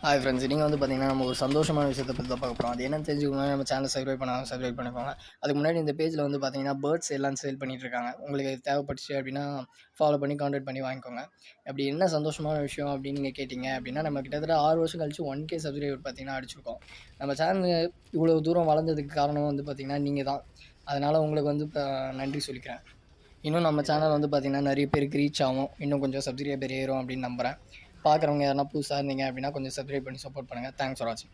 Hi friends, நீங்கள் வந்து பார்த்தீங்கன்னா நம்ம ஒரு சந்தோஷமான விஷயத்தை பற்றி தான் பார்க்க போகிறோம். அது என்னன்னு தெரிஞ்சுக்கணும், நம்ம சேனல் சப்ஸ்கிரைப் பண்ணிக்கோங்க. அதுக்கு முன்னாடி இந்த பேஜில் வந்து பார்த்தீங்கன்னா பேர்ட்ஸ் எல்லாம் சேல் பண்ணிட்டு இருக்காங்க. உங்களுக்கு இது தேவைப்பட்டுச்சு அப்படின்னா ஃபாலோ பண்ணி கான்டாக்ட் பண்ணி வாங்கிக்கோங்க. அப்படி என்ன சந்தோஷமான விஷயம் அப்படின்னு நீங்கள் கேட்டிங்க அப்படின்னா, நம்ம கிட்டத்தட்ட 6 வருஷம் கழிச்சு 1K சப்ஸ்கிரைபர் பார்த்தீங்கன்னா அடிச்சிருக்கோம். நம்ம சேனல் இவ்வளோ தூரம் வளர்ந்ததுக்கு காரணம் வந்து பார்த்தீங்கன்னா நீங்கள் தான். அதனால் உங்களுக்கு வந்து நன்றி சொல்லிக்கிறேன். இன்னும் நம்ம சேனல் வந்து பார்த்திங்கன்னா நிறைய பேருக்கு ரீச் ஆகும். இன்னும் கொஞ்சம் சப்ஸ்கிரைபர் ஏறும் அப்படின்னு நம்புகிறேன். பார்க்குறவங்க யாருனா புதுசாக இருந்தீங்க அப்படின்னா கொஞ்சம் சப்ஸ்கிரைப் பண்ணி சப்போர்ட் பண்ணுங்கள். தேங்க்ஸ் ஃபார் வாட்சிங்.